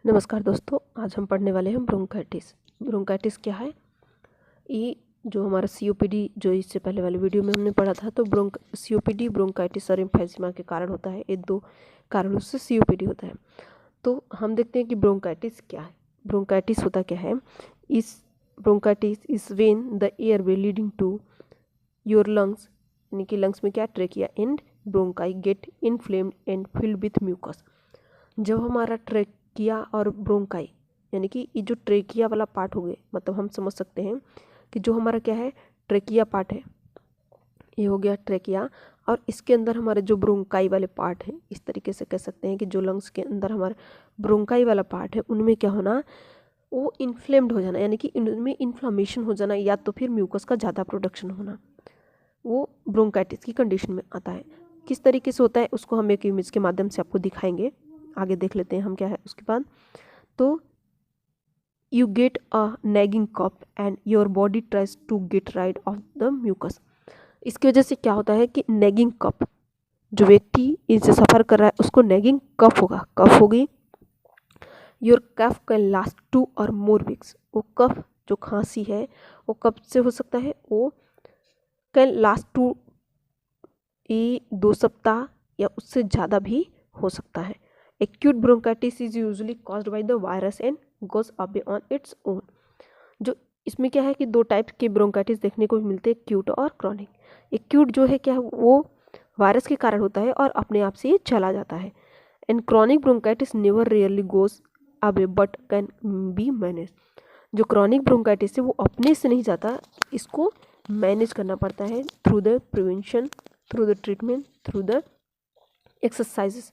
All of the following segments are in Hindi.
नमस्कार दोस्तों, आज हम पढ़ने वाले हैं ब्रोंकाइटिस। ब्रोंकाइटिस क्या है? ये जो हमारा सीओपीडी जो इससे पहले वाले वीडियो में हमने पढ़ा था, तो सीओपीडी ब्रोंकाइटिस और एम्फाइसीमा के कारण होता है। ये दो कारणों से सीओपीडी होता है। तो हम देखते हैं कि ब्रोंकाइटिस क्या है। ब्रोंकाइटिस होता क्या है? इस bronchitis is when the airway leading to your lungs, यानी कि लंग्स में क्या, trachea and bronchi get inflamed and filled with mucus. जब हमारा ट्रेकिया और ब्रोंकाई, यानी कि ये जो ट्रेकिया वाला पार्ट हो गए, मतलब हम समझ सकते हैं कि जो हमारा क्या है, ट्रेकिया पार्ट है, ये हो गया ट्रेकिया, और इसके अंदर हमारे जो ब्रोंकाई वाले पार्ट हैं, इस तरीके से कह सकते हैं कि जो लंग्स के अंदर हमारा ब्रोंकाई वाला पार्ट है, उनमें क्या होना, वो इन्फ्लेम्ड हो जाना, यानी कि उनमें इन्फ्लामेशन हो जाना, या तो फिर म्यूकस का ज़्यादा प्रोडक्शन होना, वो ब्रोंकाइटिस की कंडीशन में आता है। किस तरीके से होता है उसको हम एक इमेज के माध्यम से आपको दिखाएंगे। आगे देख लेते हैं हम क्या है उसके बाद। तो you get a nagging cough and your body tries to get rid of the mucus. इसकी वजह से क्या होता है कि नैगिंग कफ, जो व्यक्ति इनसे सफ़र कर रहा है उसको नैगिंग कफ होगा, कफ होगी। योर कफ कैन लास्ट 2 और मोर वीक्स। वो कफ जो खांसी है वो कब से हो सकता है, वो कैन लास्ट 2, 2 सप्ताह या उससे ज़्यादा भी हो सकता है। Acute bronchitis is usually caused by the virus and goes away on its own. जो इसमें क्या है कि दो टाइप के ब्रोंकाइटिस देखने को मिलते हैं, एक्यूट और क्रॉनिक। एक्यूट जो है क्या है, वो वायरस के कारण होता है और अपने आप से ये चला जाता है। And chronic bronchitis never rarely goes away but can be manage. जो क्रॉनिक ब्रोंकाइटिस है वो अपने से नहीं जाता, इसको मैनेज करना पड़ता है through the prevention, through the treatment, through the exercises.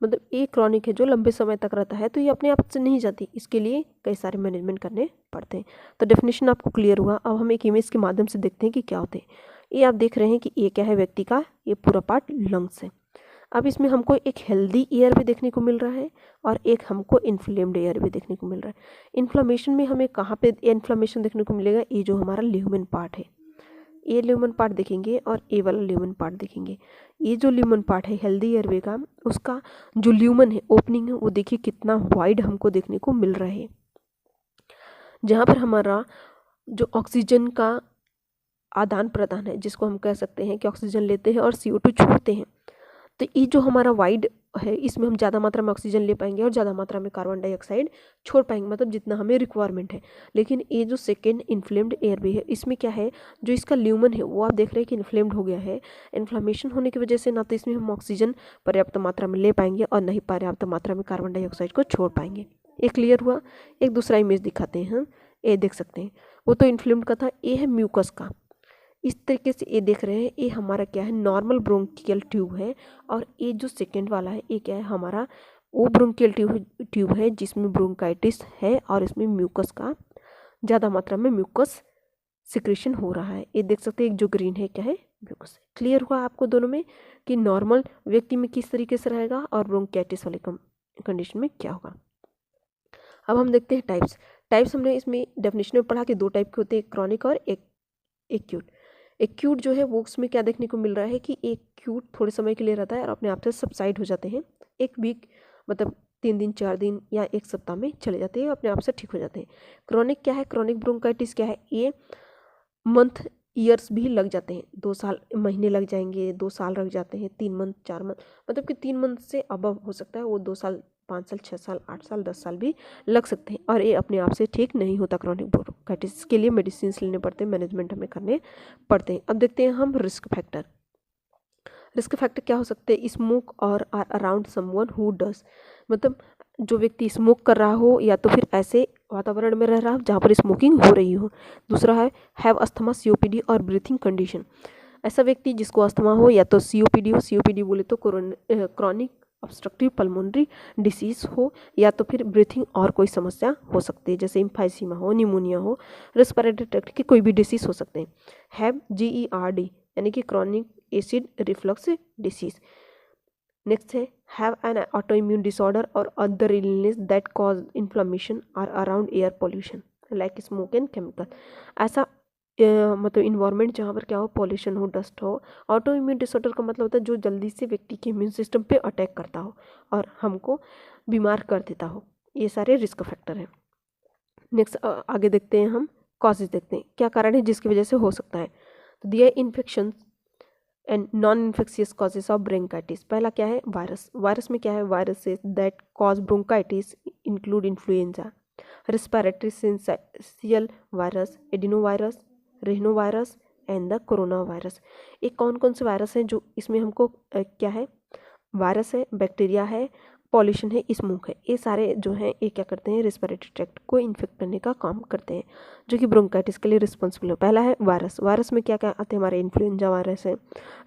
मतलब ये क्रॉनिक है जो लंबे समय तक रहता है, तो ये अपने आप से नहीं जाती, इसके लिए कई सारे मैनेजमेंट करने पड़ते हैं। तो डेफिनेशन आपको क्लियर हुआ। अब हम एक इमेज के माध्यम से देखते हैं कि क्या होते हैं। ये आप देख रहे हैं कि ये क्या है, व्यक्ति का ये पूरा पार्ट लंग्स है। अब इसमें हमको एक हेल्दी एयर भी देखने को मिल रहा है और एक हमको इन्फ्लेम्ड एयर भी देखने को मिल रहा है। इन्फ्लामेशन में हमें कहाँ पे इन्फ्लामेशन देखने को मिलेगा, ये जो हमारा ल्यूमेन पार्ट है, ये ल्यूमन पार्ट देखेंगे और ए वाला ल्यूमन पार्ट देखेंगे। ये जो ल्यूमन पार्ट है हेल्दी एयरवे का, उसका जो ल्यूमन है, ओपनिंग है, वो देखिए कितना वाइड हमको देखने को मिल रहा है, जहाँ पर हमारा जो ऑक्सीजन का आदान प्रदान है, जिसको हम कह सकते हैं कि ऑक्सीजन लेते हैं और CO2 छोड़ते हैं। तो ये जो हमारा वाइड है, इसमें हम ज़्यादा मात्रा में ऑक्सीजन ले पाएंगे और ज़्यादा मात्रा में कार्बन डाइऑक्साइड छोड़ पाएंगे, मतलब जितना हमें रिक्वायरमेंट है। लेकिन ये जो सेकेंड इन्फ्लेम्ड एयरवे है, इसमें क्या है, जो इसका ल्यूमन है वो आप देख रहे हैं कि इन्फ्लेम्ड हो गया है। इन्फ्लामेशन होने की वजह से ना तो इसमें हम ऑक्सीजन पर्याप्त मात्रा में ले पाएंगे और ना ही पर्याप्त मात्रा में कार्बन डाइऑक्साइड को छोड़ पाएंगे। ये क्लियर हुआ। एक दूसरा इमेज दिखाते हैं हम, ये देख सकते हैं, वो तो इन्फ्लेम्ड का था, ये है म्यूकस का। इस तरीके से ये देख रहे हैं, ये हमारा क्या है, नॉर्मल ब्रोंकियल ट्यूब है, और ये जो सेकेंड वाला है ये क्या है, हमारा वो ब्रोंकियल ट्यूब है जिसमें ब्रोंकाइटिस है और इसमें म्यूकस का ज़्यादा मात्रा में म्यूकस सिक्रेशन हो रहा है। ये देख सकते हैं, एक जो ग्रीन है क्या है, म्यूकस। क्लियर हुआ आपको दोनों में कि नॉर्मल व्यक्ति में किस तरीके से रहेगा और ब्रोंकाइटिस वाले कंडीशन में क्या होगा। अब हम देखते हैं टाइप्स हमने इसमें डेफिनेशन में पढ़ा कि दो टाइप के होते हैं, क्रॉनिक और एक एक्यूट। एक्यूट जो है वो उसमें क्या देखने को मिल रहा है कि एक्यूट थोड़े समय के लिए रहता है और अपने आप से सबसाइड हो जाते हैं, एक वीक मतलब 3 दिन 4 दिन या एक सप्ताह में चले जाते हैं, अपने आप से ठीक हो जाते हैं। क्रॉनिक क्या है, क्रॉनिक ब्रोंकाइटिस क्या है, ये मंथ ईयर्स भी लग जाते हैं, 2 साल महीने लग जाएंगे, 2 साल लग जाते हैं, 3 मंथ 4 मंथ, मतलब कि 3 मंथ से अबव हो सकता है, वो 2 साल 5 साल 6 साल 8 साल 10 साल भी लग सकते हैं, और ये अपने आप से ठीक नहीं होता क्रॉनिक ब्रोंकाइटिस। के लिए मेडिसिन लेने पड़ते हैं, मैनेजमेंट हमें करने पड़ते हैं। अब देखते हैं हम रिस्क फैक्टर। रिस्क फैक्टर क्या हो सकते हैं, स्मोक और are around someone who does, मतलब जो व्यक्ति स्मोक कर रहा हो या तो फिर ऐसे वातावरण में रह रहा हो जहाँ पर स्मोकिंग हो रही हो। दूसरा है हैव अस्थमा, COPD और ब्रीथिंग कंडीशन, ऐसा व्यक्ति जिसको अस्थमा हो या तो COPD हो, COPD बोले तो क्रॉनिक ऑब्स्ट्रक्टिव पल्मोनरी डिसीज हो, या तो फिर ब्रीथिंग और कोई समस्या हो सकती है, जैसे एम्फाइसीमा हो, निमोनिया हो, रेस्पिरेटरी ट्रैक्ट की कोई भी डिसीज हो सकते हैं। हैव GERD यानी कि chronic acid reflux disease. Next है have an auto immune disorder और other illness that cause inflammation और around air pollution like smoke and chemical, ऐसा मतलब इन्वायरमेंट जहाँ पर क्या हो, पॉल्यूशन हो, डस्ट हो। ऑटो इम्यून डिसऑर्डर का मतलब होता है जो जल्दी से व्यक्ति के इम्यून सिस्टम पे अटैक करता हो और हमको बीमार कर देता हो, ये सारे रिस्क फैक्टर हैं। नेक्स्ट आगे देखते हैं हम कॉजेज देखते हैं, क्या कारण है जिसकी वजह से हो सकता है। तो दिया infection and non infectious causes of bronchitis. पहला क्या है, वायरस। वायरस में क्या है, viruses that cause bronchitis include influenza, respiratory syncytial virus, adenovirus, rhinovirus and the corona virus. ये कौन कौन से वायरस हैं जो इसमें हमको क्या है, वायरस है, बैक्टीरिया है, पॉल्यूशन है, स्मोक है। ये सारे जो हैं ये क्या करते हैं, रेस्पिरेटरी ट्रैक्ट को इन्फेक्ट करने का काम करते हैं, जो कि ब्रोंकाइटिस के लिए रिस्पॉन्सिबल है। पहला है वायरस। वायरस में क्या क्या आते हैं, हमारे इन्फ्लुएंजा वायरस है,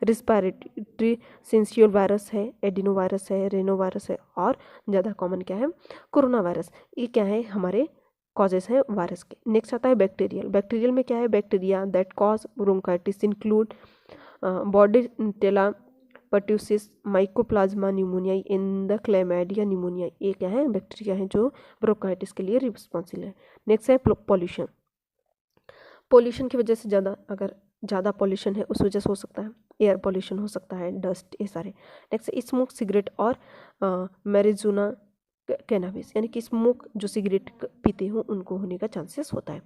रेस्पिरेटरी सिंसियल वायरस है, एडिनोवायरस है, रेनोवायरस है, और ज़्यादा कॉमन क्या है, कोरोना वायरस। ये क्या है, हमारे कॉजेज हैं वायरस के। नेक्स्ट आता है बैक्टीरियल। बैक्टीरियल में क्या है, bacteria that cause bronchitis include Bordetella pertussis, Mycoplasma pneumoniae in the Chlamydia pneumoniae. ये क्या है, बैक्टीरिया है जो ब्रोंकाइटिस के लिए रिस्पॉन्सिबल है। नेक्स्ट है पॉल्यूशन। पॉल्यूशन की वजह से अगर ज़्यादा पॉल्यूशन है उस वजह से हो सकता है, एयर पॉल्यूशन हो सकता है, डस्ट, ये सारे। नेक्स्ट स्मोक, सिगरेट और मैरिजुना कैनाबिस, यानी कि स्मोक जो सिगरेट पीते हो उनको होने का चांसेस होता है।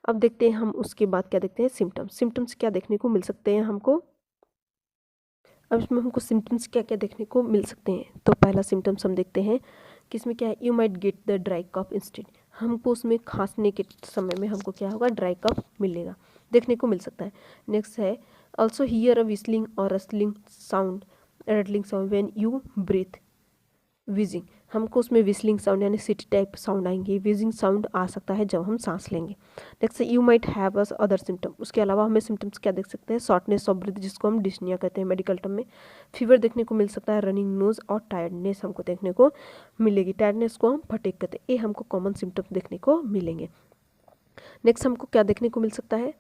अब देखते हैं हम उसके बाद क्या देखते हैं, सिम्टम्स। सिम्टम्स क्या देखने को मिल सकते हैं हमको, अब इसमें हमको सिम्टम्स क्या क्या देखने को मिल सकते हैं। तो पहला सिम्टम्स हम देखते हैं कि इसमें क्या है, you might get the dry cough instead. हमको उसमें खांसने के समय में हमको क्या होगा, ड्राई कफ मिलेगा, देखने को मिल सकता है। नेक्स्ट है ऑल्सो हियर अ विस्लिंग और rustling sound, rattling sound when you breathe. Wheezing, हमको उसमें विस्लिंग साउंड यानी सिटी टाइप साउंड आएंगे, विजिंग साउंड आ सकता है जब हम सांस लेंगे। Next you might have a other symptom. उसके अलावा हमें सिम्टम्स क्या देख सकते हैं, शॉर्टनेस ऑफ ब्रीथ जिसको हम डिस्निया कहते हैं मेडिकल टर्म में। फीवर देखने को मिल सकता है, रनिंग नोज और टायर्डनेस हमको देखने को मिलेगी। टायर्डनेस को हम फटीग कहते हैं। ये हमको कॉमन सिम्टम्स देखने को मिलेंगे। नेक्स्ट हमको क्या देखने को मिल सकता है,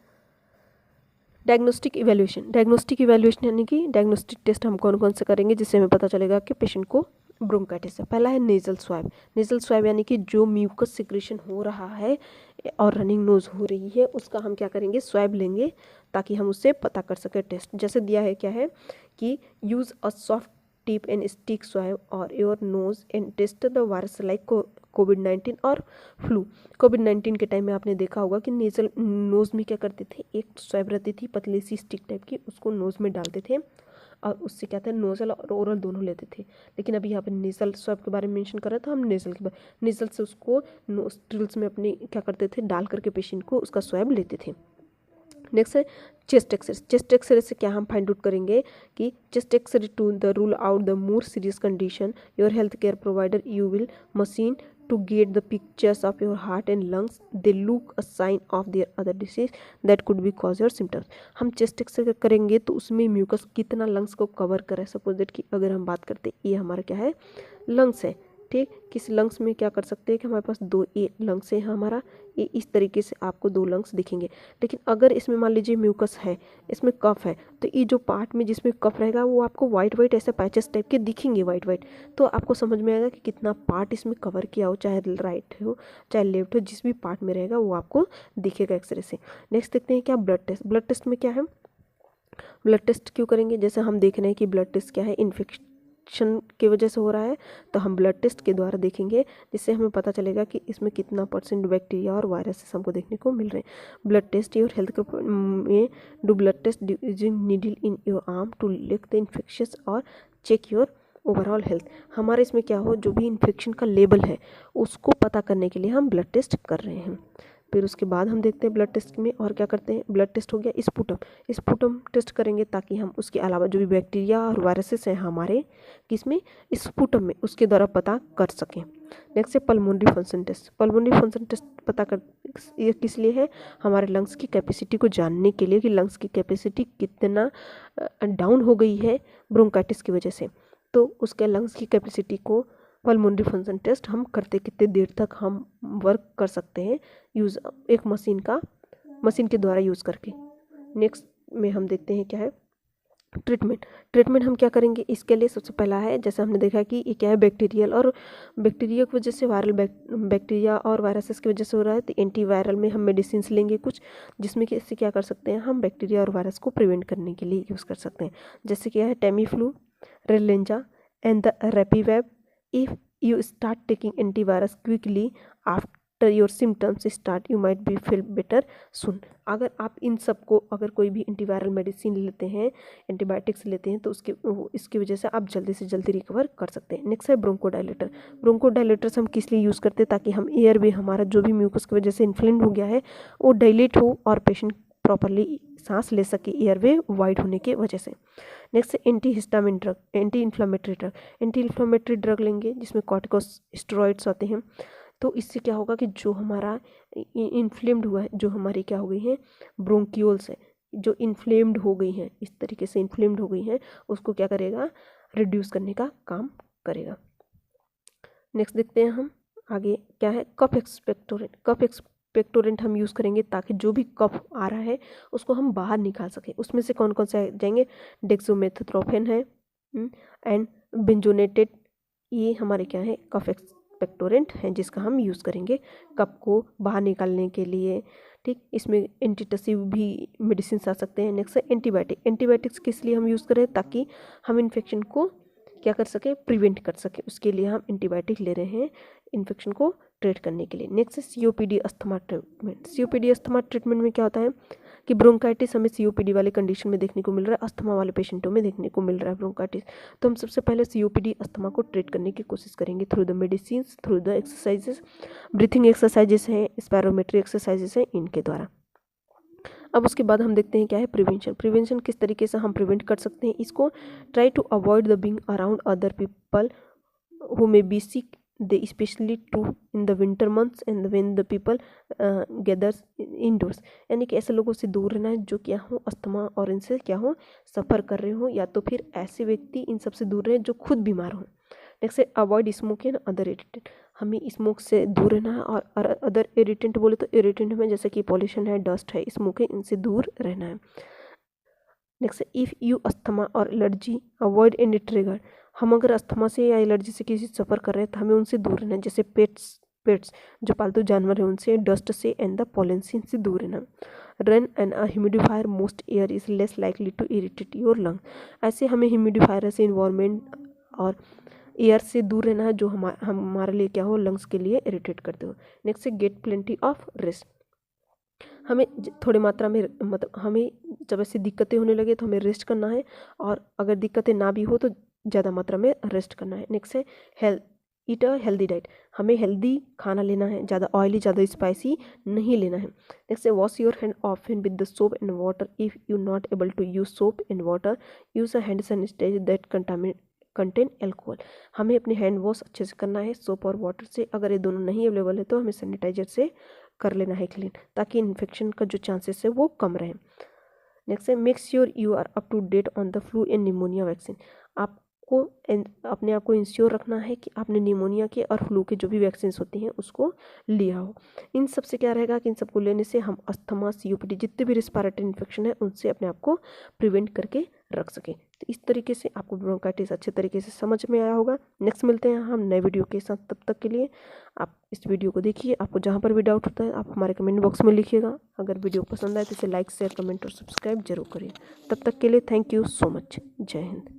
डायग्नोस्टिक इवैल्यूएशन। डायग्नोस्टिक इवैल्यूएशन यानी कि डायग्नोस्टिक टेस्ट हम कौन कौन से करेंगे जिससे हमें पता चलेगा कि पेशेंट को ब्रोंकाइटिस है। पहला है नेजल स्वैब। नेजल स्वैब यानी कि जो म्यूकस सिक्रेशन हो रहा है और रनिंग नोज हो रही है उसका हम क्या करेंगे, स्वैब लेंगे ताकि हम उससे पता कर सकें टेस्ट। जैसे दिया है क्या है कि use a soft tip and stick swab और your nose and test the virus like कोविड-19 और फ्लू। कोविड-19 के टाइम में आपने देखा होगा कि नेजल नोज़ में क्या करते थे, एक स्वैब रहती थी पतली सी स्टिक टाइप की, उसको नोज़ में डालते थे और उससे क्या था, नोजल और ओरल दोनों लेते थे। लेकिन अभी यहाँ पर नेजल स्वैब के बारे में मेंशन कर रहे थे, हम नेजल के बारे, नेजल से उसको नोस्ट्रिल्स में अपने क्या करते थे, डाल करके पेशेंट को उसका स्वैब लेते थे। नेक्स्ट है चेस्ट एक्सरे। चेस्ट एक्सरे से क्या हम फाइंड आउट करेंगे कि chest x ray to the rule out the more serious condition your health care provider you will machine to get the pictures of your heart and lungs. They look a sign of their other disease that could be cause your symptoms. हम चेस्ट एक्सरे करेंगे तो उसमें म्यूकस कितना लंग्स को कवर करे। सपोज दैट कि अगर हम बात करते ये हमारा क्या है, लंग्स है, ठीक। किस लंग्स में क्या कर सकते हैं कि हमारे पास दो ये लंग्स है हमारा, ये इस तरीके से आपको दो लंग्स दिखेंगे। लेकिन अगर इसमें मान लीजिए म्यूकस है, इसमें कफ है, तो ये जो पार्ट में जिसमें कफ रहेगा वो आपको वाइट वाइट ऐसे पैचेस टाइप के दिखेंगे, वाइट वाइट। तो आपको समझ में आएगा कि कितना पार्ट इसमें कवर किया हो, चाहे राइट हो चाहे लेफ्ट हो, जिस भी पार्ट में रहेगा वो आपको दिखेगा एक्सरे से। नेक्स्ट देखते हैं क्या, ब्लड टेस्ट। ब्लड टेस्ट में क्या है, ब्लड टेस्ट क्यों करेंगे, जैसे हम देख रहे हैं कि ब्लड टेस्ट क्या है, इन्फेक्शन की वजह से हो रहा है, तो हम ब्लड टेस्ट के द्वारा देखेंगे जिससे हमें पता चलेगा कि इसमें कितना % बैक्टीरिया और वायरसेस हमको देखने को मिल रहे हैं। ब्लड टेस्ट योर हेल्थ में do blood test using needle in your arm to look the infections और चेक योर ओवरऑल हेल्थ। हमारे इसमें क्या हो, जो भी इन्फेक्शन का लेवल है उसको पता करने के लिए हम ब्लड टेस्ट कर रहे हैं। फिर उसके बाद हम देखते हैं ब्लड टेस्ट में और क्या करते हैं। ब्लड टेस्ट हो गया, स्पुटम टेस्ट करेंगे ताकि हम उसके अलावा जो भी बैक्टीरिया और वायरसेस हैं हमारे किसमें, स्पुटम में, उसके द्वारा पता कर सकें। नेक्स्ट है pulmonary function test. Pulmonary function test पता कर ये किस लिए है, हमारे लंग्स की कैपेसिटी को जानने के लिए कि लंग्स की कैपेसिटी कितना डाउन हो गई है ब्रोंकाइटिस की वजह से। तो उसके लंग्स की कैपेसिटी को पल्मोनरी फंक्शन टेस्ट हम करते कितने देर तक हम वर्क कर सकते हैं यूज़ एक मशीन के द्वारा यूज़ करके। नेक्स्ट में हम देखते हैं क्या है, ट्रीटमेंट हम क्या करेंगे इसके लिए। सबसे पहला है, जैसे हमने देखा कि ये क्या है, बैक्टीरियल, और बैक्टीरिया की वजह से वायरल बैक्टीरिया और वायरसेस की वजह से हो रहा है, तो एंटीवायरल में हम मेडिसिन लेंगे कुछ, जिसमें कि इससे क्या कर सकते हैं, हम बैक्टीरिया और वायरस को प्रिवेंट करने के लिए यूज़ कर सकते हैं। जैसे क्या है, Tamiflu, Relenza and the Rapivab. If you start taking antivirus quickly after your symptoms start, you might be feel better soon. अगर आप इन सबको, अगर कोई भी एंटीवायरल मेडिसिन लेते हैं, एंटीबायोटिक्स लेते हैं, तो इसकी वजह से आप जल्दी से जल्दी रिकवर कर सकते हैं। नेक्स्ट है ब्रोंकोडायलेटर। ब्रोंकोडायलेटर्स हम किस लिए यूज़ करते हैं? ताकि हम एयर वे, हमारा जो भी म्यूकस की वजह से इन्फ्लेम्ड हो गया है वो डायलेट हो और पेशेंट प्रॉपरली सांस ले सके एयरवे वाइड होने की वजह से। नेक्स्ट है anti histamine drug, anti inflammatory drug. Anti inflammatory drug लेंगे जिसमें कॉर्टिकोस्टेरॉइड्स आते हैं, तो इससे क्या होगा कि जो हमारा इन्फ्लेम्ड हुआ है, जो हमारी क्या हो गई है ब्रोंक्यूल्स है, जो इन्फ्लेम्ड हो गई हैं, इस तरीके से इन्फ्लेम्ड हो गई हैं, उसको क्या करेगा, रिड्यूस करने का काम करेगा। नेक्स्ट देखते हैं हम आगे क्या है, कफ एक्सपेक्टोरेंट। कफ एक्सपेक्टोरेंट हम यूज़ करेंगे ताकि जो भी कफ आ रहा है उसको हम बाहर निकाल सकें। उसमें से कौन कौन से आ जाएंगे, डेक्सोमेथाट्रोफेन है एंड बेंजोनेटेड, ये हमारे क्या है कफ एक्सपेक्टोरेंट हैं जिसका हम यूज़ करेंगे कफ को बाहर निकालने के लिए। ठीक, इसमें एंटीटसिव भी मेडिसिन आ सकते हैं। नेक्स्ट है एंटीबायोटिक। एंटीबायोटिक्स किस लिए हम यूज़ करें, ताकि हम इन्फेक्शन को क्या कर सके, प्रिवेंट कर सके, उसके लिए हम एंटीबायोटिक ले रहे हैं इन्फेक्शन को ट्रीट करने के लिए। नेक्स्ट है COPD asthma treatment. COPD asthma treatment में क्या होता है कि ब्रोंकाइटिस हमें सीओपीडी वाले कंडीशन में देखने को मिल रहा है, अस्थमा वाले पेशेंटों में देखने को मिल रहा है ब्रोंकाइटिस। तो हम सबसे पहले सीओपीडी अस्थमा को ट्रीट करने की कोशिश करेंगे through the medicine, through the exercises, breathing exercises हैं, स्पायरोमेट्री एक्सरसाइजेस हैं, इनके द्वारा। अब उसके बाद हम देखते हैं क्या है प्रिवेंशन। प्रिवेंशन किस तरीके से हम प्रिवेंट कर सकते हैं इसको, try to avoid the being around other people who may be sick, they especially true in the winter months and when the people gathers indoors। यानी कि ऐसे लोगों से दूर रहना है जो क्या हो अस्थमा और इनसे क्या हो सफ़र कर रहे हो, या तो फिर ऐसे व्यक्ति इन सबसे दूर रहे जो खुद बीमार हो। नेक्स्ट है avoid smoking and other irritant. हमें स्मोक से दूर रहना है, और अदर इरिटेंट बोले तो इरिटेंट में जैसे कि पॉल्यूशन है, डस्ट है, स्मोकिंग, इनसे दूर रहना है। नेक्स्ट इफ़ यू अस्थमा और एलर्जी अवॉइड एनी ट्रिगर। हम अगर अस्थमा से या एलर्जी से किसी सफ़र कर रहे हैं तो हमें उनसे दूर रहना है, जैसे पेट्स जो पालतू जानवर हैं उनसे, डस्ट से एंड द पॉलन से दूर रहना। Run and a humidifier most air is less likely to irritate your lung. ऐसे हमें ह्यूमिडिफायर से इन्वायरमेंट और एयर से दूर रहना है जो हमारे लिए क्या हो लंग्स के लिए इरिटेट करते हो। नेक्स्ट है गेट प्लेंटी ऑफ रेस्ट। हमें थोड़ी मात्रा में, मतलब हमें जब ऐसी दिक्कतें होने लगे तो हमें रेस्ट करना है, और अगर दिक्कतें ना भी हो तो ज़्यादा मात्रा में रेस्ट करना है। नेक्स्ट है ईट अ हेल्दी डाइट। हमें हेल्दी खाना लेना है, ज़्यादा ऑयली, ज़्यादा स्पाइसी नहीं लेना है। नेक्स्ट है wash your hand often with the soap and water. If you not able to use soap and water, use a hand sanitiser that contain alcohol. हमें अपने हैंड वॉश अच्छे से करना है सोप और वाटर से। अगर ये दोनों नहीं अवेलेबल है तो हमें सैनिटाइजर से कर लेना है क्लीन, ताकि इन्फेक्शन का जो चांसेस है वो कम रहे। नेक्स्ट है make sure you are up to date on the flu and pneumonia vaccine. आपको अपने आप को इंश्योर रखना है कि आपने निमोनिया के और फ्लू के जो भी वैक्सीन होती हैं उसको लिया हो। इन सब से क्या रहेगा कि इन सबको लेने से हम अस्थमा, सीओपीडी, जितने भी रिस्पायरेटरी इन्फेक्शन है उनसे अपने आप को प्रिवेंट करके रख सकें। तो इस तरीके से आपको ब्रोंकाइटिस अच्छे तरीके से समझ में आया होगा। नेक्स्ट मिलते हैं हम नए वीडियो के साथ, तब तक के लिए आप इस वीडियो को देखिए। आपको जहाँ पर भी डाउट होता है आप हमारे कमेंट बॉक्स में लिखिएगा। अगर वीडियो पसंद आए तो इसे लाइक, शेयर, कमेंट और सब्सक्राइब जरूर करिए। तब तक के लिए थैंक यू सो मच। जय हिंद।